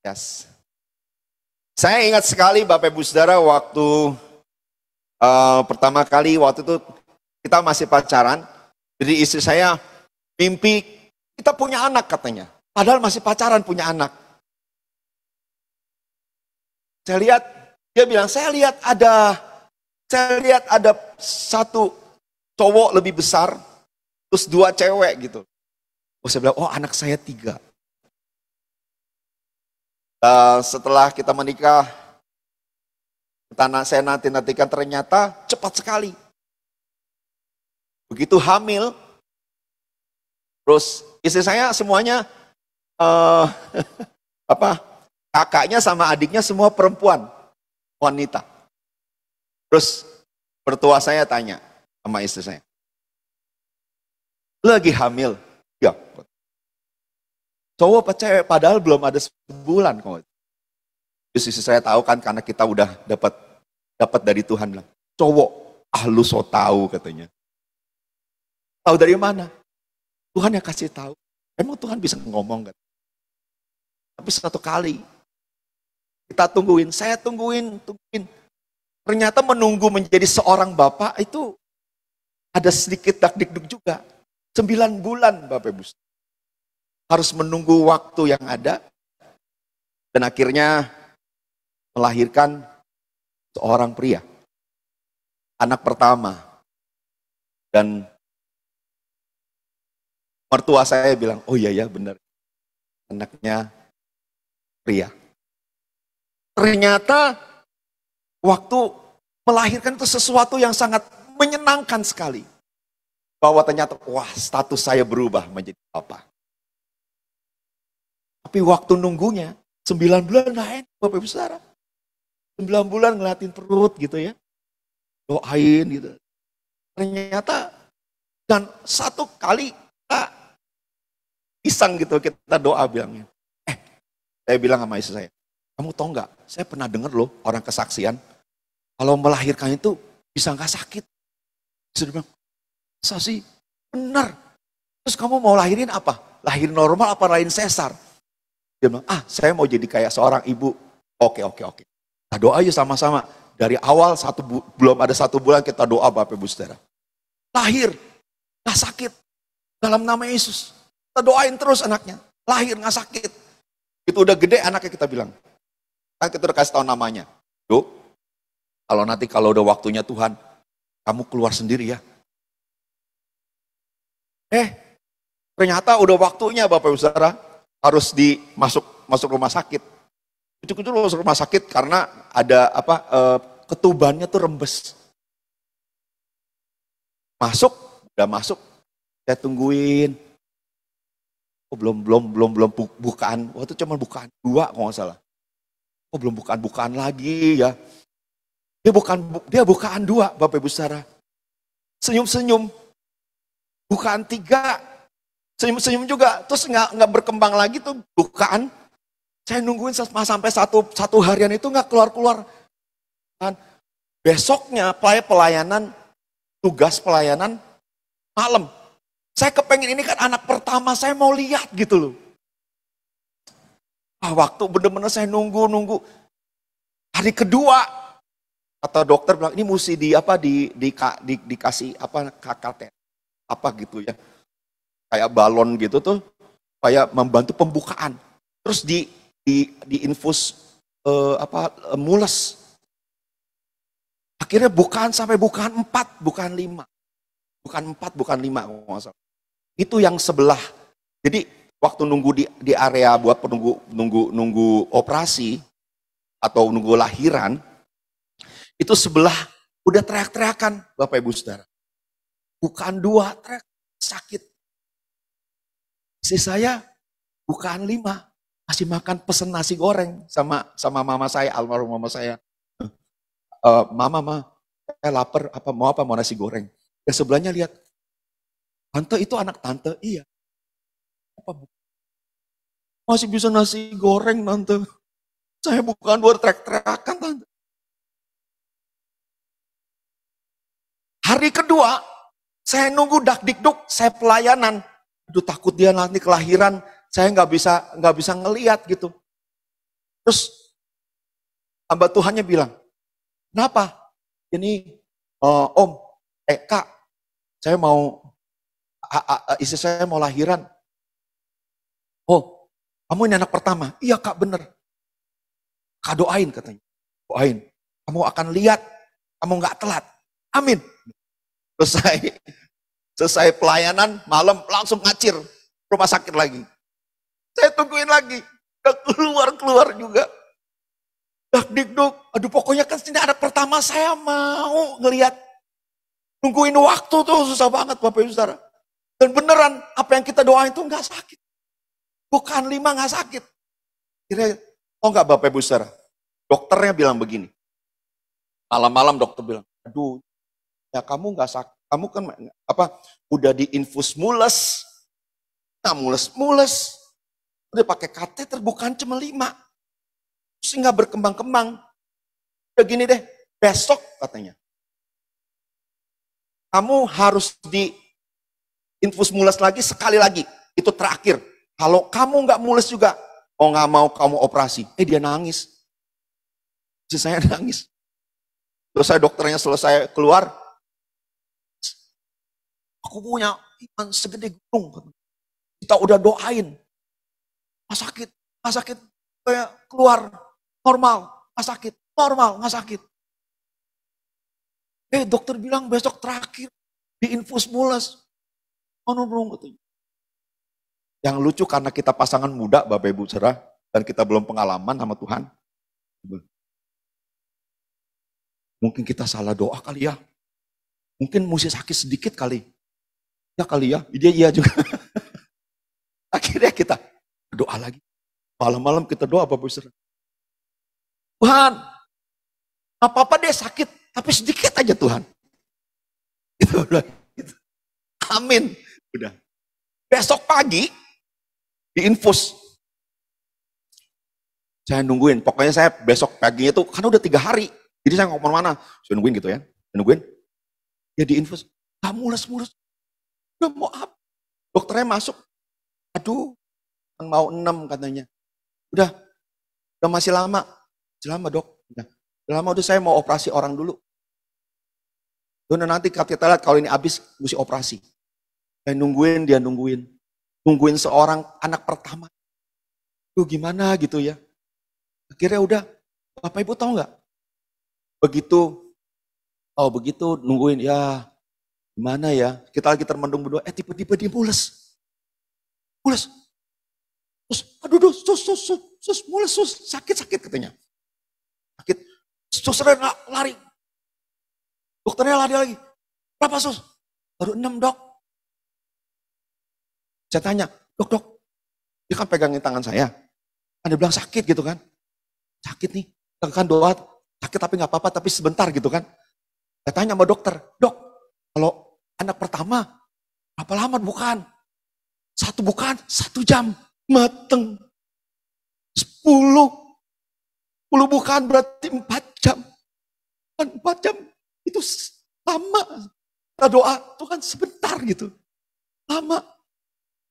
Yes. Saya ingat sekali Bapak Ibu Saudara waktu pertama kali waktu itu kita masih pacaran. Jadi istri saya mimpi kita punya anak katanya. Padahal masih pacaran punya anak. Saya lihat, dia bilang, saya lihat ada satu cowok lebih besar, terus dua cewek gitu. Oh, saya bilang, oh anak saya 3. Setelah kita menikah, saya nantikan ternyata cepat sekali. Begitu hamil, terus istri saya semuanya kakaknya sama adiknya semua perempuan, wanita. Terus mertua saya tanya sama istri saya, lagi hamil? Ya. Cowok apa cewek? Padahal belum ada sebulan. Terus istri saya tahu kan karena kita udah dapat dari Tuhan bilang, cowok, lu so tahu katanya. Tahu dari mana? Tuhan yang kasih tahu. Emang Tuhan bisa ngomong kan? Tapi satu kali kita tungguin, saya tungguin. Ternyata menunggu menjadi seorang bapak itu ada sedikit dak-dikduk juga. 9 bulan Bapak Ibu. Harus menunggu waktu yang ada. Dan akhirnya melahirkan seorang pria. Anak pertama. Dan mertua saya bilang, oh iya ya benar. Anaknya pria. Ternyata waktu melahirkan itu sesuatu yang sangat menyenangkan sekali. Bahwa ternyata, wah status saya berubah menjadi bapak. Tapi waktu nunggunya, 9 bulan gak enak Bapak Ibu Saudara. 9 bulan ngeliatin perut gitu ya. Doain gitu. Ternyata, dan satu kali kita iseng gitu, kita doa bilangnya. Saya bilang sama istri saya, kamu tahu nggak? Saya pernah dengar loh orang kesaksian, kalau melahirkan itu bisa nggak sakit. Saya bilang, masa sih? Benar. Terus kamu mau lahirin apa? Lahir normal apa lahirin sesar? Dia bilang, saya mau jadi kayak seorang ibu. Oke. Kita doa aja sama-sama. Dari awal belum ada 1 bulan kita doa Bapak Ibu Saudara. Lahir, nggak sakit. Dalam nama Yesus. Kita doain terus anaknya. Lahir nggak sakit. Itu udah gede anaknya kita bilang. Kan kita udah kasih tahu namanya. Yuk, kalau udah waktunya Tuhan, kamu keluar sendiri ya. Ternyata udah waktunya Bapak Ibu Saudara. Harus masuk rumah sakit. Itu masuk rumah sakit karena ada ketubannya tuh rembes. Udah masuk. Saya tungguin. Oh, belum bukaan. Waktu cuma bukaan 2 kalau nggak salah. Oh, belum bukaan lagi ya. Dia bukaan 2 Bapak Ibu Saudara. Senyum-senyum. Bukaan 3. Senyum-senyum juga, terus nggak berkembang lagi tuh bukaan. Saya nungguin sampai satu harian itu nggak keluar. Dan besoknya tugas pelayanan malam. Saya kepengen ini kan anak pertama, saya mau lihat gitu loh. Waktu bener-bener saya nunggu. Hari kedua, kata dokter bilang ini mesti dikasih KKT gitu ya. Kayak balon gitu tuh, kayak membantu pembukaan. Terus diinfus mules. Akhirnya sampai bukaan 4, bukan 5. Bukan 4, bukan 5. Itu yang sebelah. Jadi waktu nunggu di area buat nunggu operasi atau nunggu lahiran, itu sebelah udah teriak-teriakan Bapak Ibu Saudara. Bukaan 2 teriak sakit. Istri saya bukaan 5 masih makan pesen nasi goreng sama mama saya, almarhum mama saya. Mama, saya lapar, mau nasi goreng. Dan sebelahnya lihat, tante itu anak tante, iya. Masih bisa nasi goreng tante. Saya bukan 2 teriak-teriakan tante. Hari kedua, saya nunggu dak-dikduk, saya pelayanan. Aduh takut dia nanti kelahiran, saya nggak bisa ngelihat gitu. Terus hamba Tuhannya bilang, kenapa? Ini Om, Kak, saya mau, istri saya mau lahiran. Oh, kamu ini anak pertama? Iya Kak, bener. Kak doain katanya. Doain. Kamu akan lihat, kamu nggak telat. Amin. Selesai pelayanan, malam langsung ngacir. Rumah sakit lagi. Saya tungguin lagi. Gak keluar juga. Dikduk. Aduh pokoknya kan ini anak pertama, saya mau ngelihat. Nungguin waktu tuh susah banget Bapak Ibu Saudara. Dan beneran apa yang kita doain tuh nggak sakit. Bukan 5 nggak sakit. Kira nggak Bapak Ibu Saudara? Dokternya bilang begini. Malam-malam dokter bilang, aduh, ya kamu nggak sakit, kamu kan udah diinfus mules, nah mules, udah pakai kateter bukan cuma 5, terus nggak berkembang-kembang. Udah gini deh, besok katanya, kamu harus diinfus mules lagi sekali lagi, itu terakhir. Kalau kamu nggak mules juga, nggak mau kamu operasi. Dia nangis. Saya nangis. Selesai dokternya selesai keluar, aku punya iman segede gunung. Kita udah doain. Nggak sakit. Kayak keluar normal, nggak sakit. Normal, nggak sakit. Dokter bilang besok terakhir diinfus mules. Katanya. Yang lucu karena kita pasangan muda, Bapak Ibu Saudara, dan kita belum pengalaman sama Tuhan. Mungkin kita salah doa kali ya. Mungkin mesti sakit sedikit kali. Ya kali ya, dia iya juga. Akhirnya kita doa lagi. Malam-malam kita doa Bapak Ibu Saudara. Tuhan, apa-apa deh sakit, tapi sedikit aja Tuhan. Gitu. Amin. Udah. Besok pagi diinfus. Saya nungguin, pokoknya saya besok paginya tuh, karena udah 3 hari. Jadi saya nggak kemana-mana, saya nungguin gitu ya. Nungguin, ya diinfus. Gak mules. Udah mau apa? Dokternya masuk. Aduh, mau 6 katanya. Udah masih lama. Lama dok. Udah saya mau operasi orang dulu. Dan nanti kita lihat kalau ini habis, mesti operasi. Saya nungguin, dia nungguin. Nungguin seorang anak pertama. Tuh gimana gitu ya. Akhirnya udah, Bapak Ibu tahu nggak? Begitu nungguin, ya gimana ya. Kita lagi termendung berdua, tiba-tiba dia mules. Terus, aduh, sus, mules, sakit katanya. Sakit, susternya lari. Dokternya lari lagi. Berapa sus? Baru 6 dok. Saya tanya, dok, dia kan pegangin tangan saya. Dia bilang sakit gitu kan. Sakit nih, kan doa, sakit tapi gak apa-apa, tapi sebentar gitu kan. Saya tanya sama dokter, dok, kalau anak pertama, berapa lama bukan? 1 jam, mateng. 10 bukan berarti 4 jam. 4 jam itu lama. Kita doa itu kan sebentar gitu. Lama.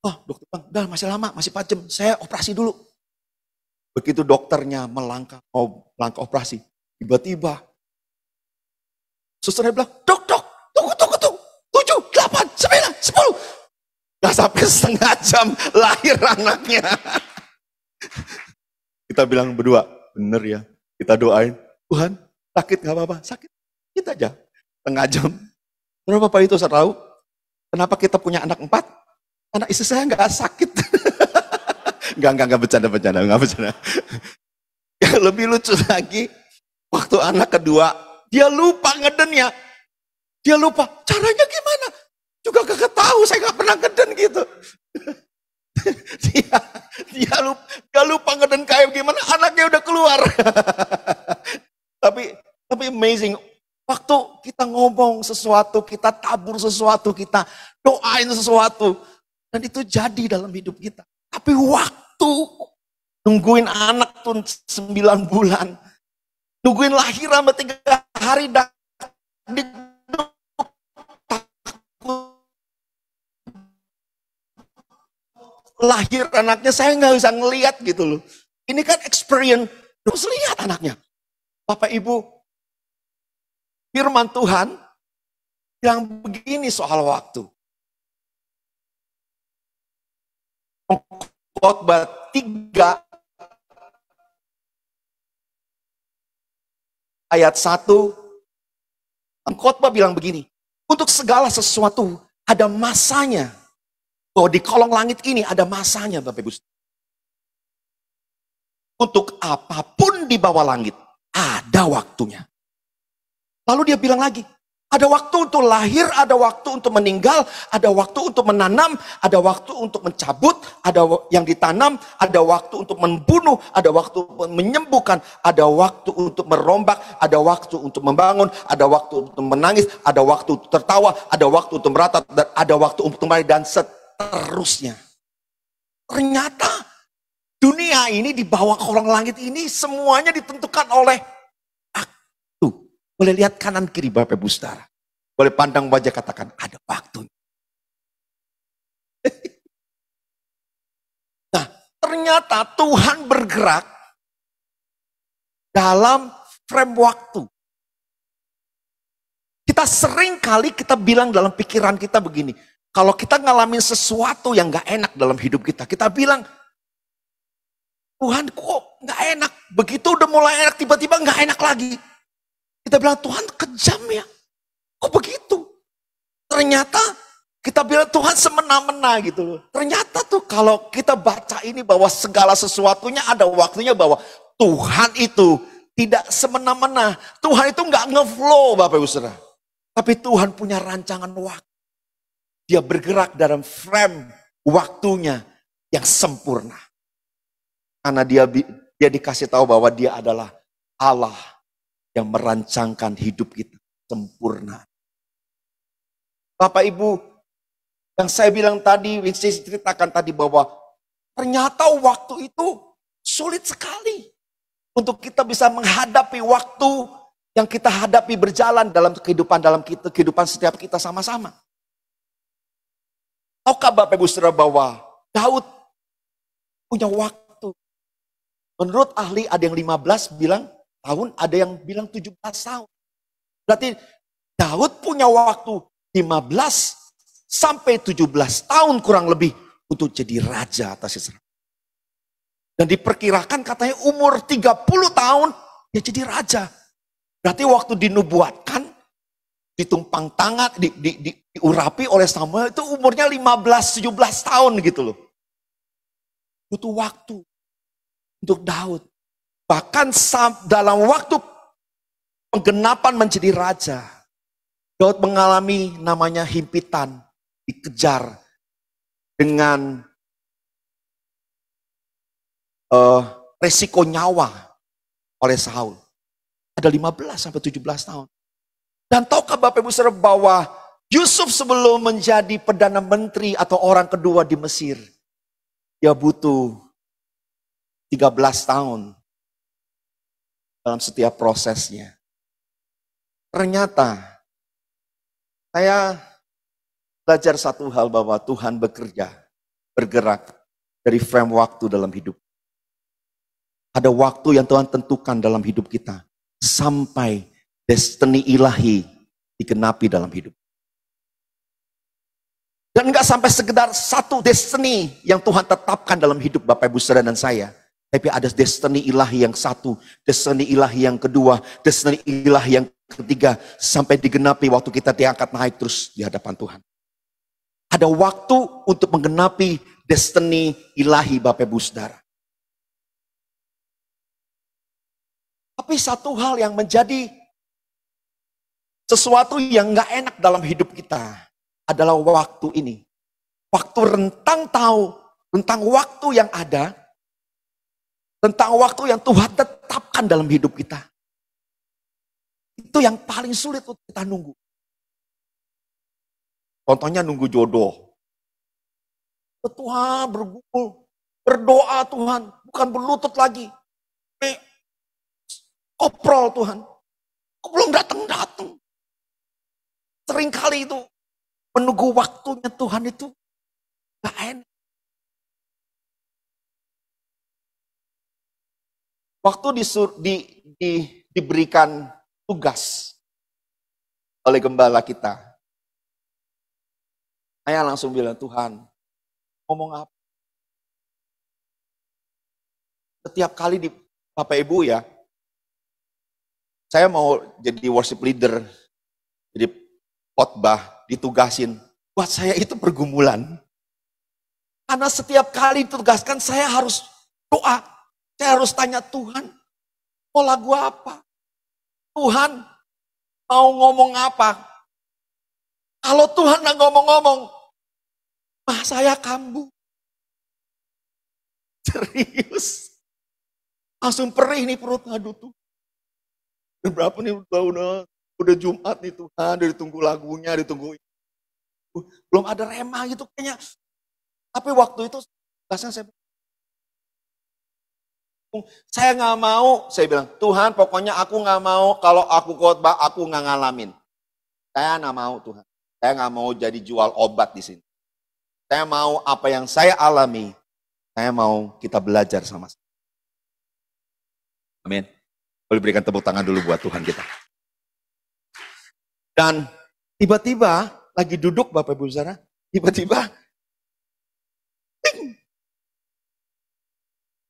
Dokter bilang, udah masih lama, masih 4 jam. Saya operasi dulu. Begitu dokternya melangkah operasi. Tiba-tiba. Susternya bilang, dok, tunggu. 7, 8, 9, 10. Gak sampai setengah jam lahir anaknya. Kita bilang berdua, bener ya. Kita doain, Tuhan sakit gak apa-apa, sakit. Kita aja, setengah jam. Kenapa Bapak itu saya tahu? Kenapa kita punya anak 4? Anak istri saya gak sakit. Enggak bercanda. Yang lebih lucu lagi, waktu anak kedua, dia lupa ngedennya. Dia lupa, caranya gimana? Juga gak tahu, saya gak pernah ngeden gitu. dia lupa ngeden kayak gimana, anaknya udah keluar. tapi amazing, waktu kita ngomong sesuatu, kita tabur sesuatu, kita doain sesuatu, dan itu jadi dalam hidup kita. Tapi waktu nungguin anak tuh 9 bulan, nungguin lahiran 3 hari, lahir anaknya, saya nggak bisa ngelihat gitu loh. Ini kan experience Terus lihat anaknya. Bapak Ibu, firman Tuhan yang begini soal waktu. Khotbah 3 ayat 1. Khotbah bilang begini, untuk segala sesuatu ada masanya. Bahwa di kolong langit ini ada masanya, Bapak Ibu. Untuk apapun di bawah langit, ada waktunya. Lalu dia bilang lagi, ada waktu untuk lahir, ada waktu untuk meninggal, ada waktu untuk menanam, ada waktu untuk mencabut, ada yang ditanam, ada waktu untuk membunuh, ada waktu untuk menyembuhkan, ada waktu untuk merombak, ada waktu untuk membangun, ada waktu untuk menangis, ada waktu untuk tertawa, ada waktu untuk meratat, dan ada waktu untuk kembali, dan seterusnya. Ternyata dunia ini di bawah kolong langit ini semuanya ditentukan oleh waktu. Boleh lihat kanan kiri Bapak Ibu Saudara. Boleh pandang wajah, katakan ada waktu. Nah, ternyata Tuhan bergerak dalam frame waktu. Kita sering kali kita bilang dalam pikiran kita begini, kalau kita ngalamin sesuatu yang gak enak dalam hidup kita, kita bilang, Tuhan kok gak enak, begitu udah mulai enak tiba-tiba gak enak lagi. Kita bilang Tuhan kejam ya, kok begitu? Ternyata kita bilang Tuhan semena-mena gitu loh. Ternyata tuh kalau kita baca ini bahwa segala sesuatunya ada waktunya, bahwa Tuhan itu tidak semena-mena. Tuhan itu gak ngeflow Bapak Ibu Saudara. Tapi Tuhan punya rancangan waktu. Dia bergerak dalam frame waktunya yang sempurna. Karena dia dikasih tahu bahwa dia adalah Allah yang merancangkan hidup kita sempurna. Bapak Ibu, yang saya bilang tadi, yang saya ceritakan tadi bahwa ternyata waktu itu sulit sekali untuk kita bisa menghadapi waktu yang kita hadapi berjalan dalam kehidupan setiap kita sama-sama. Tahukah Bapak Ibu Saudara bahwa Daud punya waktu? Menurut ahli ada yang 15 bilang tahun, ada yang bilang 17 tahun. Berarti Daud punya waktu 15 sampai 17 tahun kurang lebih untuk jadi raja atas Israel. Dan diperkirakan katanya umur 30 tahun dia jadi raja. Berarti waktu dinubuatkan, ditumpang tangan, diurapi oleh Samuel itu umurnya 15-17 tahun gitu loh. Butuh waktu untuk Daud. Bahkan dalam waktu penggenapan menjadi raja, Daud mengalami namanya himpitan, dikejar dengan resiko nyawa oleh Saul. Ada 15-17 tahun. Dan tahukah Bapak Ibu Saudara bahwa Yusuf sebelum menjadi Perdana Menteri atau orang kedua di Mesir, dia butuh 13 tahun dalam setiap prosesnya. Ternyata saya belajar satu hal bahwa Tuhan bergerak dari frame waktu dalam hidup. Ada waktu yang Tuhan tentukan dalam hidup kita sampai destiny ilahi digenapi dalam hidup. Dan enggak sampai sekedar satu destiny yang Tuhan tetapkan dalam hidup Bapak Ibu Saudara dan saya. Tapi ada destiny ilahi yang satu, destiny ilahi yang kedua, destiny ilahi yang ketiga, sampai digenapi waktu kita diangkat naik terus di hadapan Tuhan. Ada waktu untuk menggenapi destiny ilahi Bapak Ibu Saudara. Tapi satu hal yang menjadi sesuatu yang gak enak dalam hidup kita adalah waktu ini. Waktu tentang waktu yang ada, tentang waktu yang Tuhan tetapkan dalam hidup kita. Itu yang paling sulit untuk kita nunggu. Contohnya nunggu jodoh. Tuhan bergumul, berdoa Tuhan, bukan berlutut lagi. Koprol Tuhan, kok belum datang-datang. Seringkali itu menunggu waktunya Tuhan itu gak enak. Waktu diberikan tugas oleh gembala kita, saya langsung bilang, Tuhan, ngomong apa? Setiap kali di Bapak Ibu ya, saya mau jadi worship leader, jadi khotbah, ditugasin. Buat saya itu pergumulan. Karena setiap kali ditugaskan saya harus doa. Saya harus tanya Tuhan, mau lagu apa? Tuhan, mau ngomong apa? Kalau Tuhan nggak ngomong-ngomong, saya kambuh. Serius. Langsung perih nih perut, aduh tuh. Berapa nih udah Jumat nih Tuhan, udah ditunggu lagunya, ditunggu. Belum ada rema gitu kayaknya. Tapi waktu itu saya nggak mau, saya bilang, Tuhan pokoknya aku nggak mau kalau aku khotbah aku nggak ngalamin. Saya nggak mau Tuhan. Saya nggak mau jadi jual obat di sini. Saya mau apa yang saya alami, saya mau kita belajar sama-sama. Amin. Boleh berikan tepuk tangan dulu buat Tuhan kita. Dan tiba-tiba lagi duduk Bapak Ibu Saudara, tiba-tiba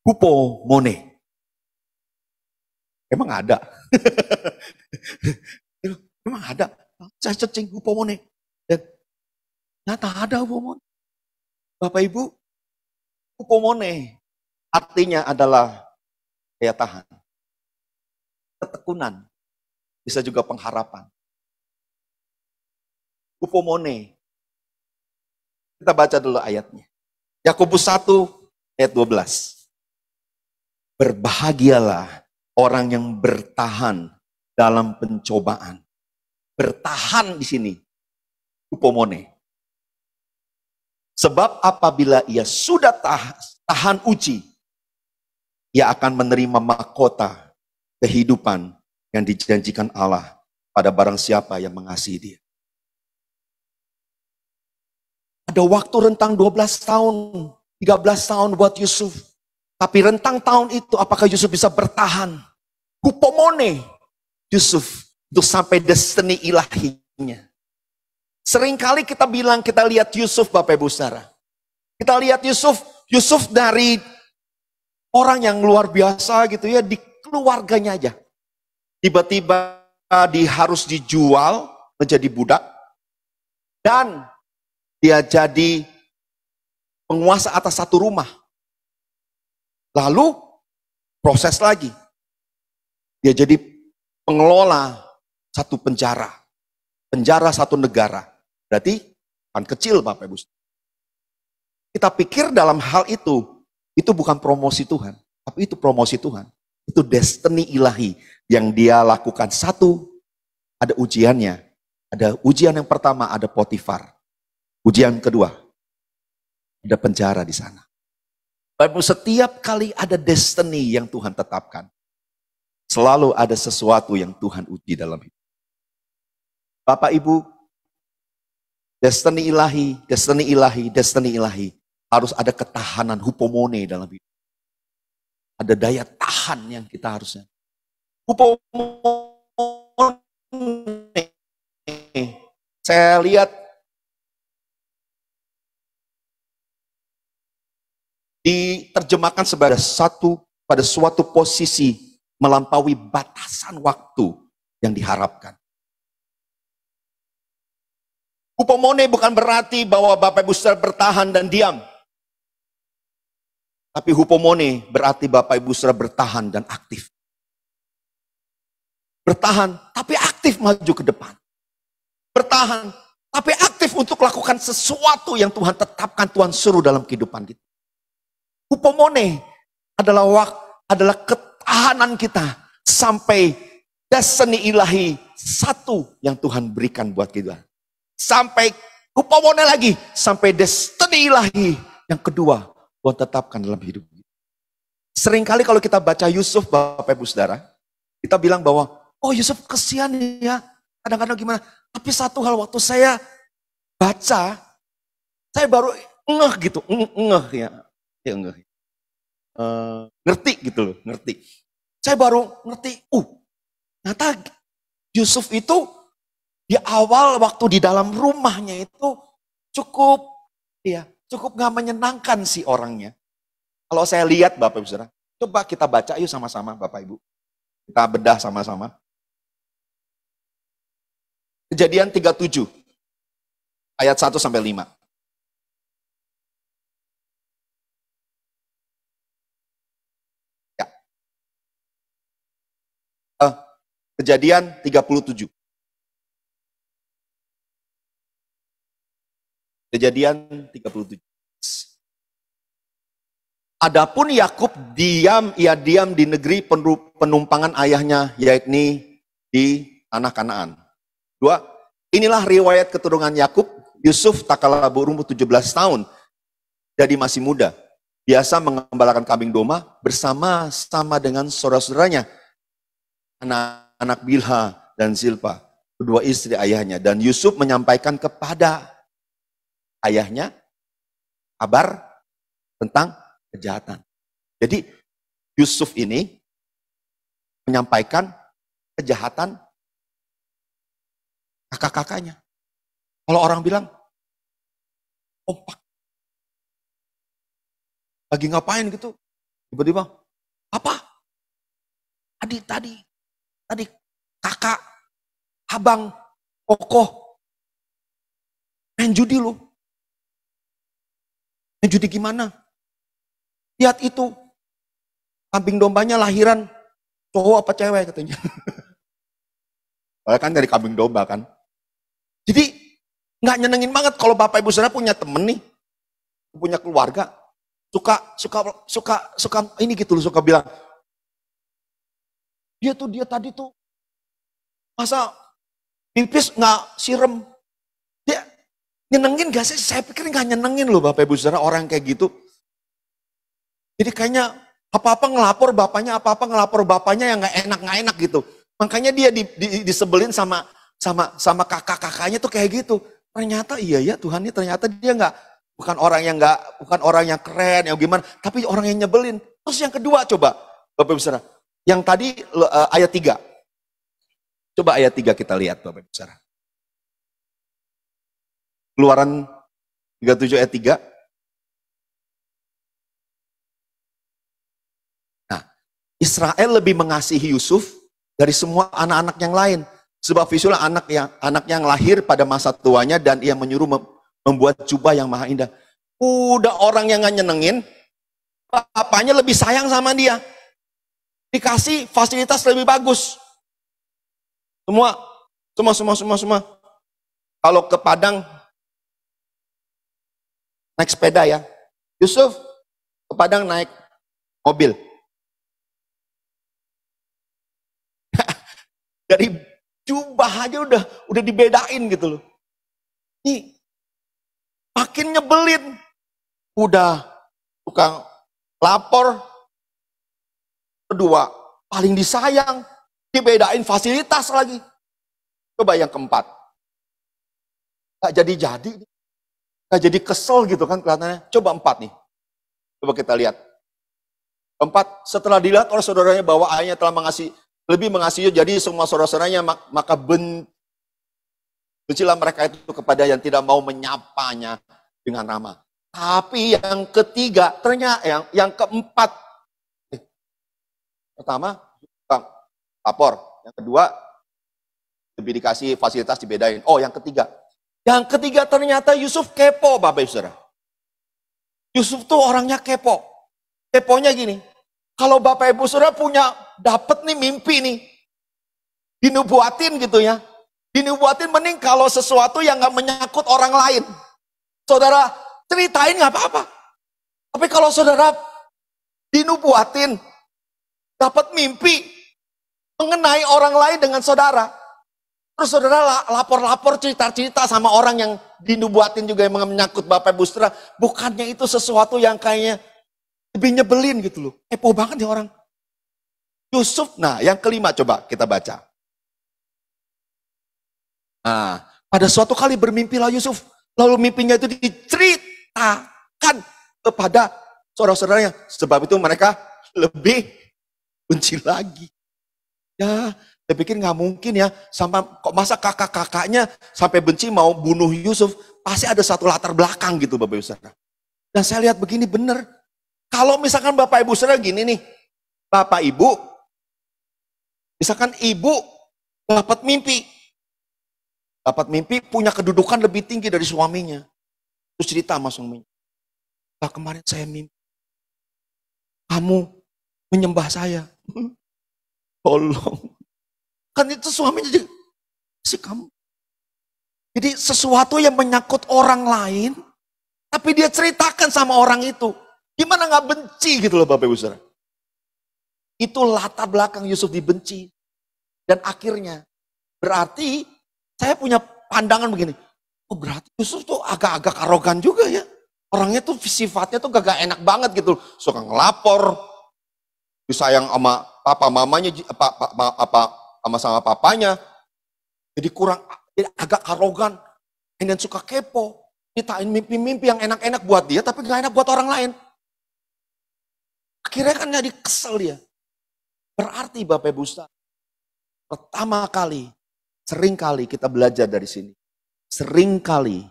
hupomone. Emang ada? Emang ada? Saya cacing hupomone. Dan nyata ada hupomone. Bapak Ibu, hupomone artinya adalah daya tahan, ketekunan, bisa juga pengharapan. Hupomone. Kita baca dulu ayatnya. Yakobus 1 ayat 12. Berbahagialah orang yang bertahan dalam pencobaan. Bertahan di sini. Hupomone. Sebab apabila ia sudah tahan uji, ia akan menerima mahkota kehidupan yang dijanjikan Allah pada barang siapa yang mengasihi dia. Ada waktu rentang 12 tahun, 13 tahun buat Yusuf. Tapi rentang tahun itu apakah Yusuf bisa bertahan? Hupomone Yusuf untuk sampai destiny ilahinya. Seringkali kita bilang, kita lihat Yusuf Bapak Ibu Saudara. Kita lihat Yusuf dari orang yang luar biasa gitu ya, di keluarganya aja. Tiba-tiba dia harus dijual menjadi budak. Dan dia jadi penguasa atas satu rumah. Lalu proses lagi. Dia jadi pengelola satu penjara. Penjara satu negara. Berarti kan kecil Bapak Ibu. Kita pikir dalam hal itu bukan promosi Tuhan. Tapi itu promosi Tuhan. Itu destiny ilahi yang dia lakukan. Satu, ada ujiannya. Ada ujian yang pertama, ada Potifar. Ujian kedua, ada penjara di sana. Bapak setiap kali ada destiny yang Tuhan tetapkan, selalu ada sesuatu yang Tuhan uji dalam hidup. Bapak Ibu, destiny ilahi, destiny ilahi, destiny ilahi. Harus ada ketahanan hupomone dalam hidup. Ada daya tahan yang kita harusnya. Hupomone. Saya lihat diterjemahkan sebagai pada suatu posisi melampaui batasan waktu yang diharapkan. Hupomone bukan berarti bahwa Bapak Ibu Saudara bertahan dan diam. Tapi hupomone berarti Bapak Ibu Saudara bertahan dan aktif. Bertahan tapi aktif maju ke depan. Bertahan tapi aktif untuk lakukan sesuatu yang Tuhan tetapkan, Tuhan suruh dalam kehidupan kita. Hupomone adalah ketahanan kita sampai destiny ilahi satu yang Tuhan berikan buat kita. Sampai hupomone lagi, sampai destiny ilahi yang kedua Tuhan tetapkan dalam hidup kita. Seringkali kalau kita baca Yusuf Bapak Ibu Saudara, kita bilang bahwa, oh Yusuf kesian ya, kadang-kadang gimana. Tapi satu hal waktu saya baca, saya baru ngeh gitu, ngeh ya. Ya enggak. Ngerti gitu loh, ngerti. saya baru ngerti, ternyata Yusuf itu di awal waktu di dalam rumahnya itu cukup gak menyenangkan si orangnya. Kalau saya lihat Bapak Ibu Saudara, coba kita baca yuk sama-sama Bapak Ibu. Kita bedah sama-sama. Kejadian 37 ayat 1 sampai 5. Ya. Kejadian 37. Kejadian 37. Adapun Yakub diam di negeri penumpangan ayahnya, yakni di tanah Kanaan. 2. Inilah riwayat keturunan Yakub. Yusuf tak kalah berumur 17 tahun. Jadi masih muda. Biasa mengembalakan kambing domba bersama-sama dengan saudara-saudaranya. Anak-anak Bilha dan Zilpa. Kedua istri ayahnya. Dan Yusuf menyampaikan kepada ayahnya kabar tentang kejahatan. Jadi Yusuf ini menyampaikan kejahatan kakak-kakaknya. Kalau orang bilang, kompak. Lagi ngapain gitu? Tiba-tiba, apa? Tadi kakak, abang, kokoh, main judi lu. Main judi gimana? Lihat itu, kambing dombanya lahiran cowok apa cewek katanya. Soalnya kan dari kambing domba kan. Jadi nggak nyenengin banget kalau Bapak Ibu Saudara punya temen nih, punya keluarga, suka ini gitu loh, suka bilang, dia tadi tuh masa pipis nggak sirem, dia nyenengin gak sih? Saya pikir nggak nyenengin loh Bapak Ibu Saudara orang kayak gitu. Jadi kayaknya apa-apa ngelapor bapaknya yang nggak enak gitu. Makanya dia disebelin sama kakak-kakaknya tuh kayak gitu. Ternyata iya Tuhan ini ternyata dia bukan orang yang keren yang gimana, tapi orang yang nyebelin. Terus yang kedua coba Bapak Ibu Saudara, yang tadi ayat 3. Coba ayat 3 kita lihat Bapak Ibu Saudara. Keluaran 37 ayat 3. Nah, Israel lebih mengasihi Yusuf dari semua anak-anak yang lain. Sebab itulah anak yang lahir pada masa tuanya dan ia menyuruh membuat jubah yang maha indah. Udah orang yang gak nyenengin, bapaknya lebih sayang sama dia. Dikasih fasilitas lebih bagus. Semua. Kalau ke Padang, naik sepeda ya. Yusuf ke Padang naik mobil. Dari jubah aja udah dibedain gitu loh. Nih, makin nyebelin. Udah tukang lapor. Kedua, paling disayang. Dibedain fasilitas lagi. Coba yang keempat. Gak jadi-jadi. Gak jadi kesel gitu kan kelihatannya. Coba 4 nih. Coba kita lihat. 4, setelah dilihat oleh saudaranya bahwa ayahnya telah lebih mengasihi, jadi semua saudara-saudaranya maka bencilah mereka itu kepada yang tidak mau menyapanya dengan ramah. Tapi yang ketiga, ternyata yang keempat, pertama lapor, yang kedua lebih dikasih fasilitas dibedain. Oh, yang ketiga ternyata Yusuf kepo, Bapak Ibu Saudara. Yusuf tuh orangnya kepo. Keponya gini. Kalau Bapak Ibu Saudara dapet nih mimpi nih. Dinubuatin gitu ya. Dinubuatin mending kalau sesuatu yang gak menyangkut orang lain. Saudara ceritain gak apa-apa. Tapi kalau saudara dinubuatin, dapat mimpi mengenai orang lain dengan saudara. Terus saudara lapor-lapor cerita-cerita sama orang yang dinubuatin juga yang menyangkut Bapak Ibu Saudara. Bukannya itu sesuatu yang kayaknya lebih nyebelin gitu loh. Kepo banget nih orang. Yusuf, nah yang kelima coba kita baca. Nah, pada suatu kali bermimpilah Yusuf. Lalu mimpinya itu diceritakan kepada saudara-saudaranya. Sebab itu mereka lebih benci lagi. Ya, saya pikir nggak mungkin ya, sama kok masa kakak-kakaknya sampai benci mau bunuh Yusuf, pasti ada satu latar belakang gitu Bapak Ibu Saudara. Dan saya lihat begini benar. Kalau misalkan Bapak Ibu Saudara gini nih, Bapak Ibu, misalkan ibu dapat mimpi punya kedudukan lebih tinggi dari suaminya. Terus cerita sama suaminya, "Pak, kemarin saya mimpi, kamu menyembah saya." Tolong. Kan itu suaminya jadi, si kamu. Jadi sesuatu yang menyangkut orang lain, tapi dia ceritakan sama orang itu. Gimana gak benci gitu loh Bapak Ibu Saudara. Itu latar belakang Yusuf dibenci. Dan akhirnya, berarti saya punya pandangan begini. Oh berarti Yusuf tuh agak-agak arogan juga ya. Orangnya tuh sifatnya tuh gak enak banget gitu. Suka ngelapor, disayang sama papa mamanya, sama papanya. Jadi agak arogan. Dan suka kepo. Ditain mimpi-mimpi yang enak-enak buat dia, tapi gak enak buat orang lain. Akhirnya kan jadi kesel dia. Berarti Bapak Ibu Saudara, pertama kali, sering kali kita belajar dari sini. Sering kali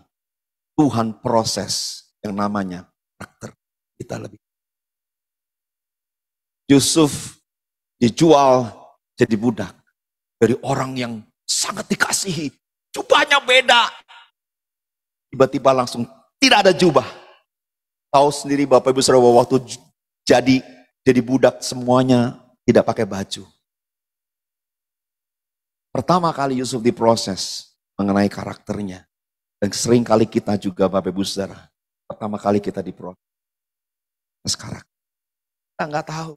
Tuhan proses yang namanya karakter kita lebih. Yusuf dijual jadi budak dari orang yang sangat dikasihi. Jubahnya beda. Tiba-tiba langsung tidak ada jubah. Tahu sendiri Bapak Ibu Saudara, waktu jadi budak semuanya tidak pakai baju. Pertama kali Yusuf diproses mengenai karakternya. Dan sering kali kita juga Bapak Ibu Saudara, pertama kali kita diproses. Sekarang kita nggak tahu.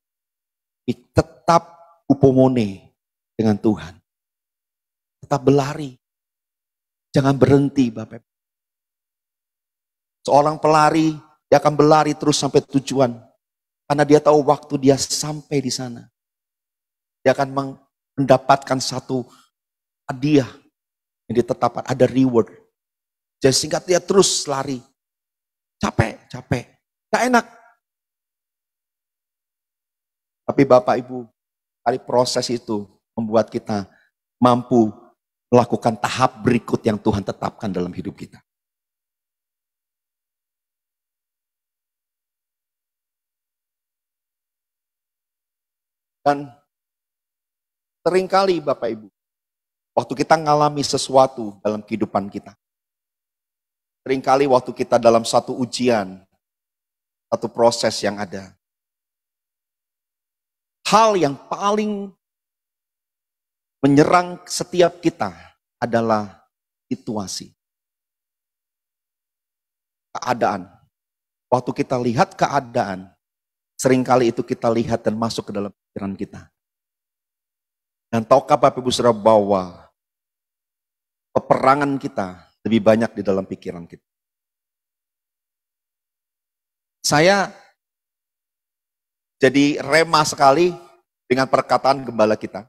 Tetap upomone dengan Tuhan. Tetap berlari. Jangan berhenti Bapak Ibu. Seorang pelari, dia akan berlari terus sampai tujuan. Karena dia tahu waktu dia sampai di sana, dia akan mendapatkan satu hadiah yang ditetapkan, ada reward. Jadi singkat dia terus lari. Capek. Gak enak. Tapi Bapak Ibu, kali proses itu membuat kita mampu melakukan tahap berikut yang Tuhan tetapkan dalam hidup kita. Dan seringkali Bapak Ibu, waktu kita mengalami sesuatu dalam kehidupan kita, seringkali waktu kita dalam satu ujian, satu proses yang ada, hal yang paling menyerang setiap kita adalah situasi, keadaan. Waktu kita lihat keadaan, seringkali itu kita lihat dan masuk ke dalam pikiran kita. Dan tahukah Bapak Ibu Saudara bahwa peperangan kita lebih banyak di dalam pikiran kita. Saya jadi rema sekali dengan perkataan gembala kita.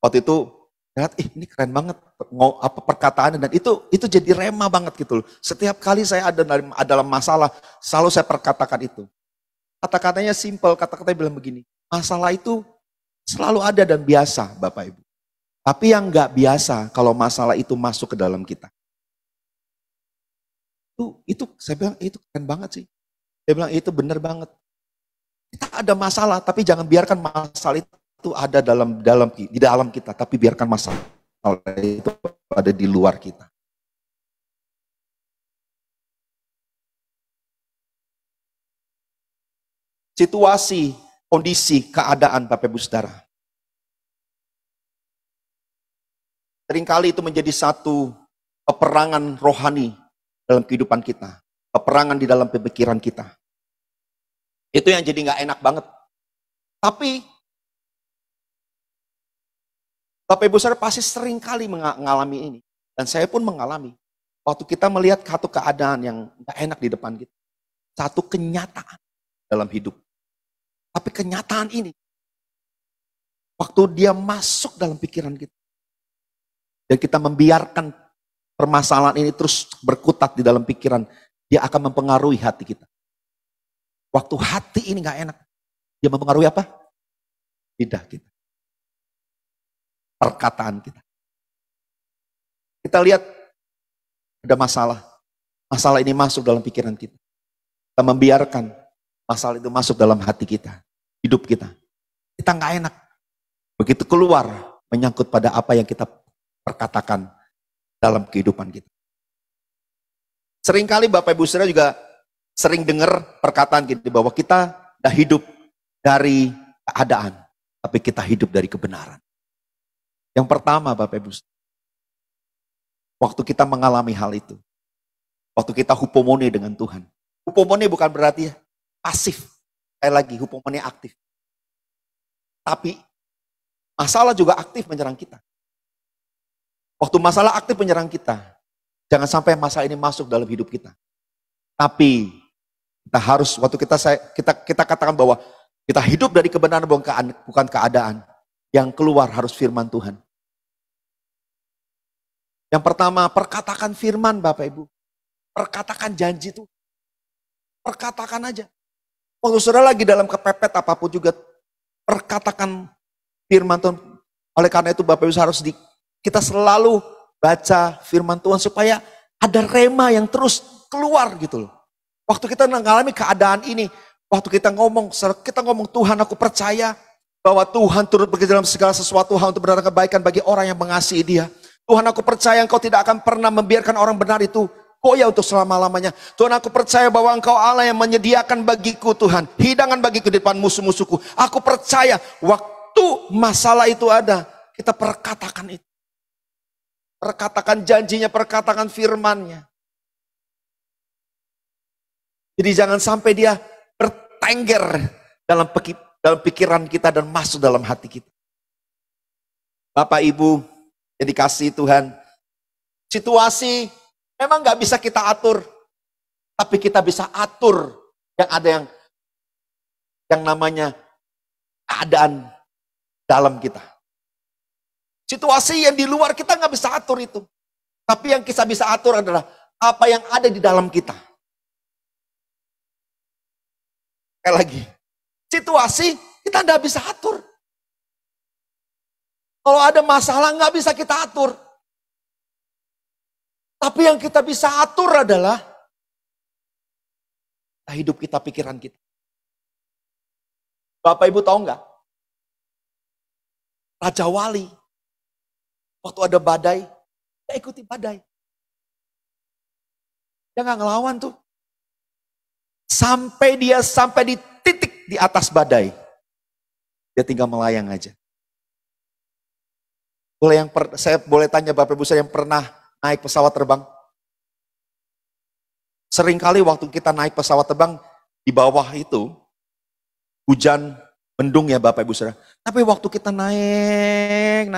Waktu itu, lihat, ini keren banget perkataannya, dan itu jadi rema banget gitu loh. Setiap kali saya ada dalam masalah, selalu saya perkatakan itu. Kata-katanya simple, kata-katanya bilang begini, masalah itu selalu ada dan biasa Bapak Ibu. Tapi yang gak biasa kalau masalah itu masuk ke dalam kita. Itu saya bilang itu keren banget sih. Dia bilang itu benar banget. Kita ada masalah, tapi jangan biarkan masalah itu ada di dalam kita, tapi biarkan masalah itu ada di luar kita. Situasi, kondisi, keadaan Bapak Ibu Saudara. Seringkali itu menjadi satu peperangan rohani dalam kehidupan kita. Peperangan di dalam pemikiran kita. Itu yang jadi gak enak banget. Tapi, Bapak Ibu Saudara pasti seringkali mengalami ini. Dan saya pun mengalami. Waktu kita melihat satu keadaan yang gak enak di depan kita. Satu kenyataan dalam hidup. Tapi kenyataan ini, waktu dia masuk dalam pikiran kita, dan kita membiarkan permasalahan ini terus berkutat di dalam pikiran, dia akan mempengaruhi hati kita. Waktu hati ini gak enak, Dia mempengaruhi apa? Lidah kita. Perkataan kita. Kita lihat ada masalah. Masalah ini masuk dalam pikiran kita. Kita membiarkan masalah itu masuk dalam hati kita. Hidup kita. Kita nggak enak. Begitu keluar, menyangkut pada apa yang kita perkatakan dalam kehidupan kita. Seringkali Bapak Ibu Saudara juga sering dengar perkataan kita bahwa kita dah hidup dari keadaan, tapi kita hidup dari kebenaran. Yang pertama Bapak Ibu Saudara, waktu kita mengalami hal itu, waktu kita hupomone dengan Tuhan. Hupomone bukan berarti pasif, sekali lagi hupomone aktif. Tapi masalah juga aktif menyerang kita. Waktu masalah aktif menyerang kita, jangan sampai masalah ini masuk dalam hidup kita. Tapi kita harus, waktu kita katakan bahwa kita hidup dari kebenaran bukan keadaan. Yang keluar harus firman Tuhan. Yang pertama, perkatakan firman Bapak Ibu. Perkatakan janji itu. Perkatakan aja. Waktu saudara lagi dalam kepepet apapun juga, perkatakan firman Tuhan. Oleh karena itu Bapak Ibu harus kita selalu baca firman Tuhan supaya ada rema yang terus keluar gitu loh. Waktu kita mengalami keadaan ini, waktu kita ngomong Tuhan, aku percaya bahwa Tuhan turut bekerja dalam segala sesuatu hal untuk mendatangkan kebaikan bagi orang yang mengasihi Dia. Tuhan, aku percaya Engkau tidak akan pernah membiarkan orang benar itu goyah untuk selama-lamanya. Tuhan, aku percaya bahwa Engkau Allah yang menyediakan bagiku Tuhan, hidangan bagiku di depan musuh-musuhku. Aku percaya waktu masalah itu ada, kita perkatakan itu. Perkatakan janjinya, perkatakan firmannya. Jadi jangan sampai dia bertengger dalam pikiran kita dan masuk dalam hati kita. Bapak Ibu yang dikasihi Tuhan, situasi memang gak bisa kita atur, tapi kita bisa atur yang ada yang namanya keadaan dalam kita. Situasi yang di luar kita gak bisa atur itu. Tapi yang kita bisa atur adalah apa yang ada di dalam kita. Sekali lagi, situasi kita gak bisa atur. Kalau ada masalah gak bisa kita atur. Tapi yang kita bisa atur adalah hidup kita, pikiran kita. Bapak Ibu tahu gak? Raja Wali, waktu ada badai, dia ikuti badai. Dia gak ngelawan tuh. Sampai di titik di atas badai. Dia tinggal melayang aja. Saya boleh tanya Bapak Ibu saya yang pernah naik pesawat terbang? Seringkali waktu kita naik pesawat terbang, di bawah itu, hujan, mendung ya Bapak Ibu saudara. Tapi waktu kita naik,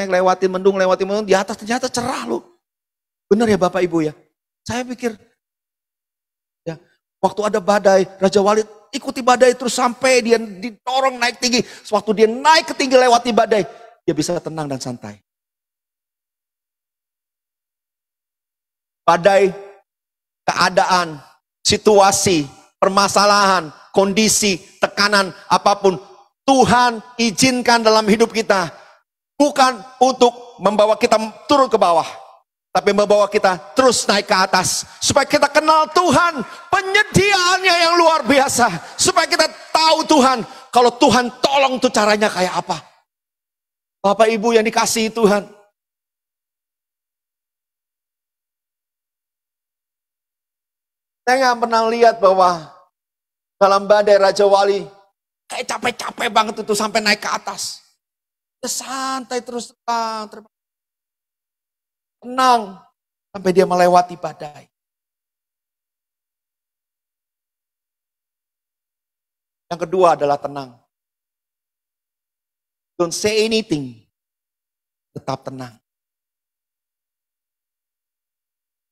lewatin mendung, di atas ternyata cerah loh. Benar ya Bapak Ibu ya? Saya pikir, ya, waktu ada badai, Raja Wali ikuti badai terus sampai dia didorong naik tinggi. Waktu dia naik ke tinggi lewati badai, dia bisa tenang dan santai. Badai, keadaan, situasi, permasalahan, kondisi, tekanan, apapun. Tuhan izinkan dalam hidup kita. Bukan untuk membawa kita turun ke bawah. Tapi membawa kita terus naik ke atas. Supaya kita kenal Tuhan. Penyediaannya yang luar biasa. Supaya kita tahu Tuhan. Kalau Tuhan tolong tuh caranya kayak apa. Bapak Ibu yang dikasihi Tuhan. Saya nggak pernah lihat bahwa dalam badai Raja Wali kayak capek-capek banget itu sampai naik ke atas. Dia santai terus terbang. Tenang sampai dia melewati badai. Yang kedua adalah tenang. Don't say anything. Tetap tenang.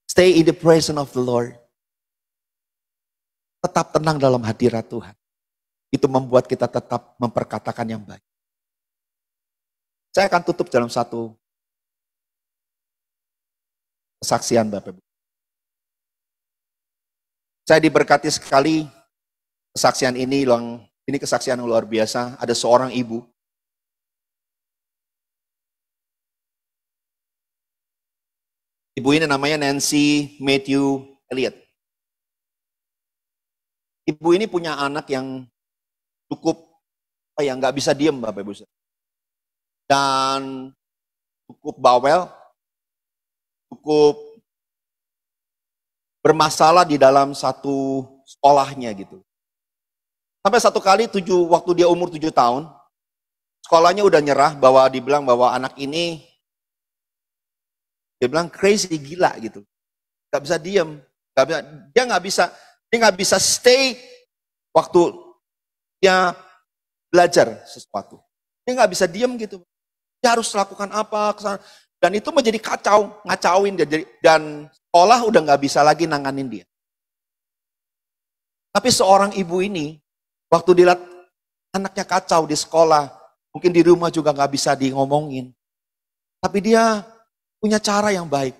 Stay in the presence of the Lord. Tetap tenang dalam hadirat Tuhan. Itu membuat kita tetap memperkatakan yang baik. Saya akan tutup dalam satu kesaksian Bapak Ibu. Saya diberkati sekali kesaksian ini yang Ini kesaksian yang luar biasa. Ada seorang ibu. Ibu ini namanya Nancy Matthew Elliott. Ibu ini punya anak yang cukup, nggak bisa diem Bapak Ibu. Dan cukup bawel, cukup bermasalah di dalam satu sekolahnya gitu. Sampai satu kali waktu dia umur 7 tahun, sekolahnya udah nyerah bahwa dibilang bahwa anak ini, dia bilang crazy, gila gitu. Gak bisa diem, dia nggak bisa stay waktu dia belajar sesuatu. Dia nggak bisa diem gitu. Dia harus lakukan apa, dan itu menjadi ngacauin dia. Dan sekolah udah nggak bisa lagi nanganin dia. Tapi seorang ibu ini, waktu dilihat anaknya kacau di sekolah, mungkin di rumah juga nggak bisa ngomongin. Tapi dia punya cara yang baik.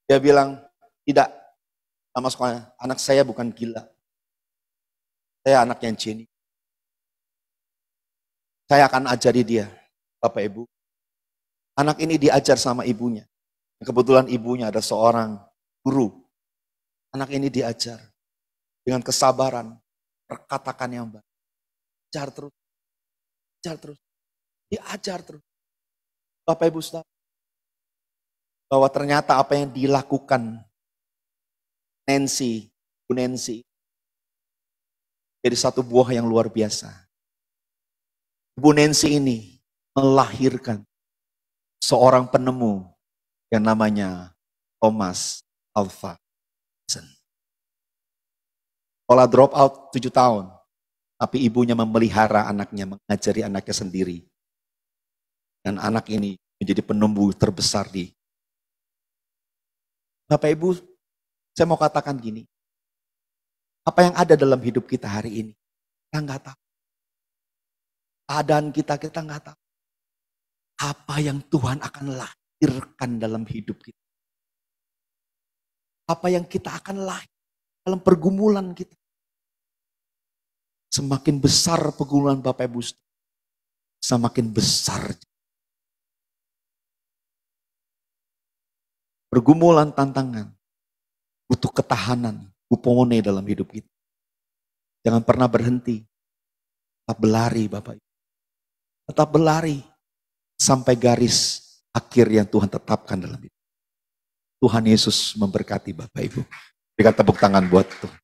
Dia bilang, tidak, sama sekolahnya, anak saya bukan gila. Saya anak yang jenius. Saya akan ajari dia, Bapak Ibu. Anak ini diajar sama ibunya. Kebetulan ibunya ada seorang guru. Anak ini diajar dengan kesabaran, perkataan yang baik. Diajar terus. Diajar terus. Bapak Ibu Saudara, bahwa ternyata apa yang dilakukan Bu Nancy, jadi satu buah yang luar biasa. Bu Nancy ini melahirkan seorang penemu yang namanya Thomas Alva Edison. Sekolah drop out 7 tahun, tapi ibunya memelihara anaknya, mengajari anaknya sendiri. Dan anak ini menjadi penemu terbesar di Bapak Ibu. Saya mau katakan gini, apa yang ada dalam hidup kita hari ini, kita nggak tahu. Keadaan kita nggak tahu. Apa yang Tuhan akan lahirkan dalam hidup kita. Apa yang kita akan lahir dalam pergumulan kita. Semakin besar pergumulan Bapak Ibu, semakin besar pergumulan, tantangan, butuh ketahanan, upomone dalam hidup kita. Jangan pernah berhenti. Tetap berlari Bapak Ibu. Tetap berlari sampai garis akhir yang Tuhan tetapkan dalam hidup. Tuhan Yesus memberkati Bapak Ibu. Berikan tepuk tangan buat Tuhan.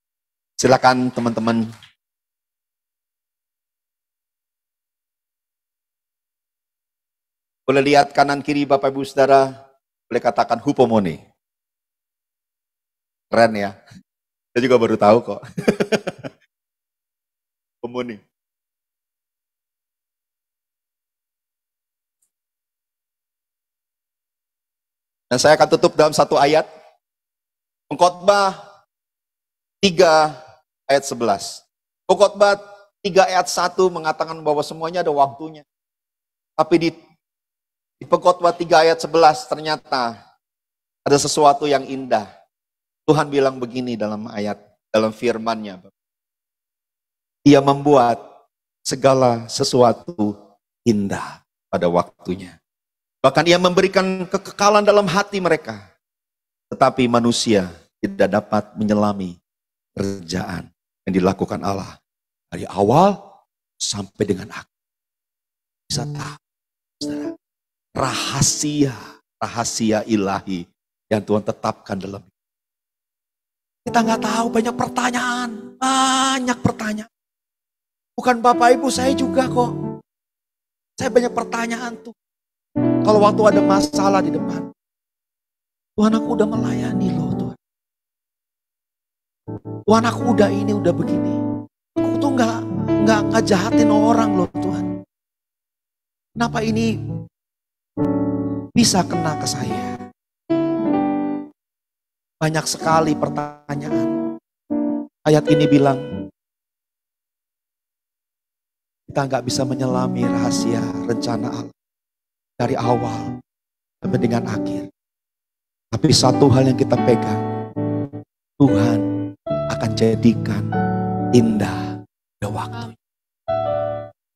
Silakan teman-teman. Boleh lihat kanan kiri Bapak Ibu Saudara. Boleh katakan hupomone. Keren ya. Saya juga baru tahu kok. Hupomone. Dan saya akan tutup dalam satu ayat. Pengkhotbah 3 ayat 11. Pengkhotbah 3 ayat 1 mengatakan bahwa semuanya ada waktunya. Tapi di Pengkhotbah 3 ayat 11 ternyata ada sesuatu yang indah. Tuhan bilang begini dalam firman-Nya. Dia membuat segala sesuatu indah pada waktunya. Bahkan Ia memberikan kekekalan dalam hati mereka. Tetapi manusia tidak dapat menyelami kerjaan yang dilakukan Allah. Dari awal sampai dengan akhir. Bisa tahu, saudara, rahasia ilahi yang Tuhan tetapkan dalam hidup. Kita nggak tahu, banyak pertanyaan. Bukan Bapak Ibu, saya juga kok. Saya banyak pertanyaan tuh. Kalau waktu ada masalah di depan, Tuhan aku udah melayani loh Tuhan. Tuhan aku udah ini, udah begini. Aku tuh nggak jahatin orang loh Tuhan. Kenapa ini bisa kena ke saya? Banyak sekali pertanyaan. Ayat ini bilang, kita nggak bisa menyelami rahasia rencana Allah. Dari awal sampai dengan akhir. Tapi satu hal yang kita pegang, Tuhan akan jadikan indah Ada waktunya.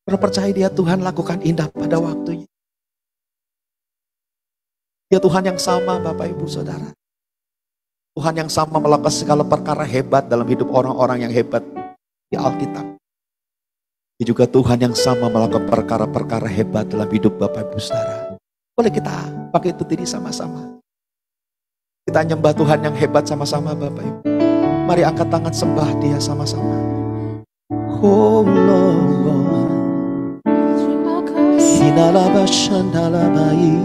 Kalau percaya dia, Tuhan lakukan indah pada waktunya. Dia Tuhan yang sama Bapak Ibu Saudara. Tuhan yang sama melakukan segala perkara hebat dalam hidup orang-orang yang hebat di Alkitab. Dia juga Tuhan yang sama melakukan perkara-perkara hebat dalam hidup Bapak Ibu Saudara. Boleh kita pakai itu diri sama-sama. Kita nyembah Tuhan yang hebat sama-sama Bapak Ibu. Mari angkat tangan sembah dia sama-sama. Oh Lord, Sinalaba Shandalabai,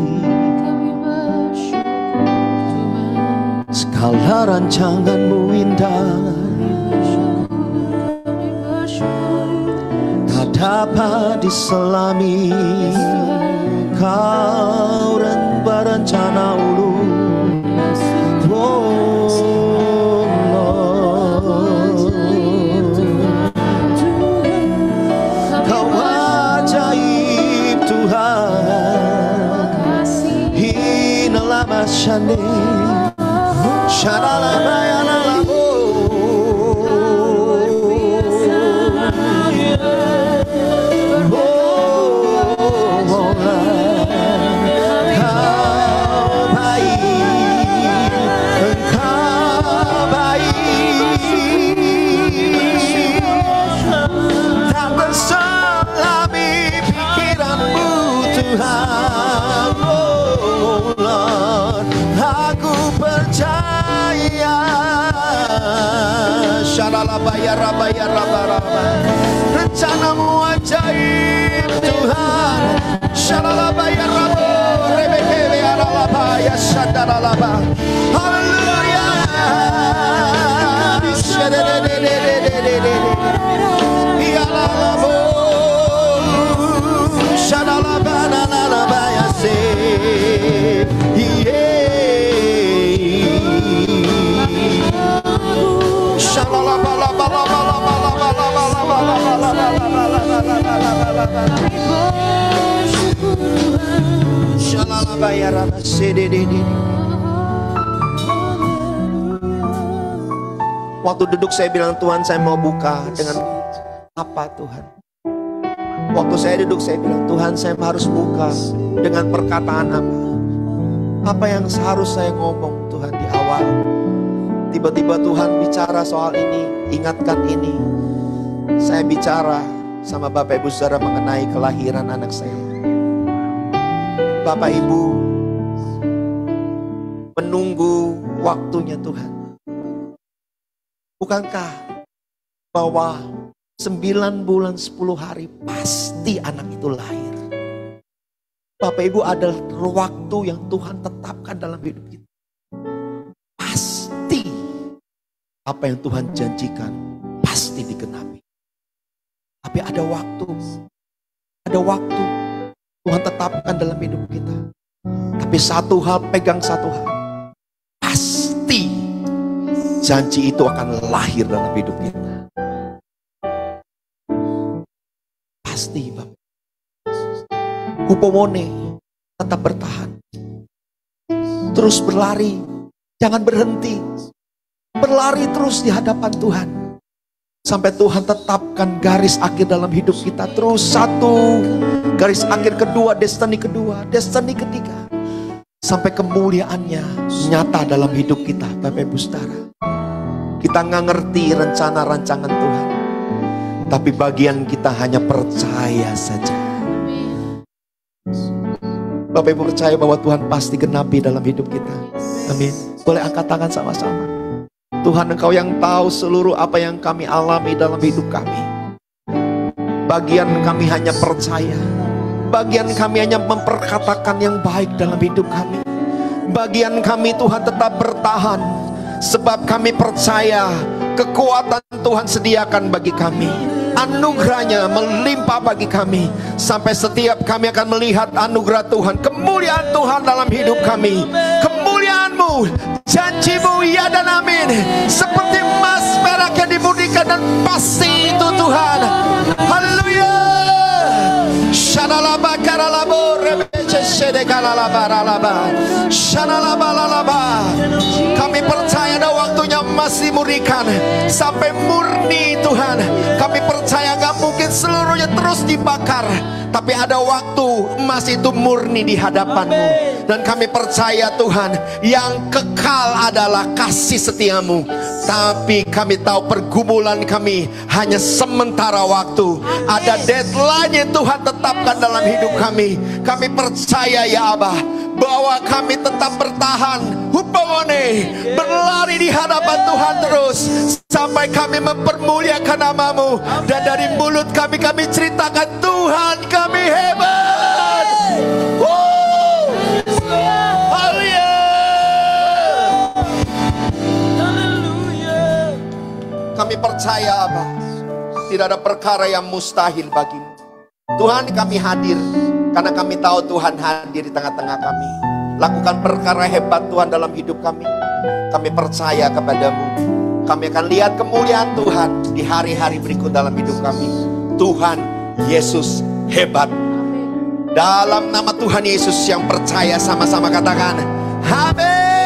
segala rancanganmu indah, tak dapat diselami. Kau berencana ulung. Shane, Shadalabayalabo, tak berselami pikiranmu Tuhan. Oh Lord, aku percaya. Shalalabaya rabaya rabaraba, rencanamu ajaib Tuhan. Shalalabaya rabo rebekele aralabaya shadaralaba. Haleluya. Yalalabo shadalabana lalabaya se. Waktu duduk saya bilang, Tuhan saya mau buka dengan apa Tuhan? Waktu saya duduk saya bilang, Tuhan saya harus buka dengan perkataan apa? Apa yang seharus saya ngomong Tuhan di awal? Tiba-tiba Tuhan bicara soal ini, ingatkan ini. Saya bicara sama Bapak Ibu Saudara mengenai kelahiran anak saya. Bapak Ibu menunggu waktunya Tuhan. Bukankah bahwa 9 bulan 10 hari pasti anak itu lahir? Bapak Ibu, ada waktu yang Tuhan tetapkan dalam hidup kita. Pasti apa yang Tuhan janjikan pasti digenapi. Tapi ada waktu Tuhan tetapkan dalam hidup kita. Tapi satu hal, pegang satu hal, pasti janji itu akan lahir dalam hidup kita. Pasti Bapak. Hupomone, tetap bertahan. Terus berlari, jangan berhenti. Berlari terus di hadapan Tuhan. Sampai Tuhan tetapkan garis akhir dalam hidup kita. Terus satu, garis akhir kedua, destiny ketiga. Sampai kemuliaannya nyata dalam hidup kita, Bapak Ibu Saudara. Kita nggak ngerti rencana rancangan Tuhan. Tapi bagian kita hanya percaya saja. Bapak Ibu percaya bahwa Tuhan pasti genapi dalam hidup kita. Amin. Boleh angkat tangan sama-sama. Tuhan, Engkau yang tahu seluruh apa yang kami alami dalam hidup kami. Bagian kami hanya percaya. Bagian kami hanya memperkatakan yang baik dalam hidup kami. Bagian kami Tuhan tetap bertahan. Sebab kami percaya kekuatan Tuhan sediakan bagi kami. Anugerahnya melimpah bagi kami. Sampai setiap kami akan melihat anugerah Tuhan, kemuliaan Tuhan dalam hidup kami. Kemuliaan-Mu, janji-Mu ya dan amin. Seperti emas perak yang dimurnikan, dan pasti itu Tuhan. Haleluya. Shanalaba karalabo rebece sedekalalabaralaba. Shanalabalalaba. Kami percaya ada waktunya masih murnikan sampai murni Tuhan. Kami percaya terus dibakar, tapi ada waktu emas itu murni di hadapan-Mu. Dan kami percaya Tuhan, yang kekal adalah kasih setiamu. Tapi kami tahu pergumulan kami hanya sementara waktu. Ada deadline yang Tuhan tetapkan dalam hidup kami. Kami percaya ya Abah, bahwa kami tetap bertahan, hupamone, berlari di hadapan Tuhan terus, sampai kami mempermuliakan nama-Mu. Dan dari mulut kami ceritakan, Tuhan kami hebat. Kami percaya Abah, tidak ada perkara yang mustahil bagi-Mu. Tuhan, kami hadir karena kami tahu Tuhan hadir di tengah-tengah kami. Lakukan perkara hebat Tuhan dalam hidup kami. Kami percaya kepada-Mu. Kami akan lihat kemuliaan Tuhan di hari-hari berikut dalam hidup kami. Tuhan Yesus hebat. Dalam nama Tuhan Yesus yang percaya, sama-sama katakan amin.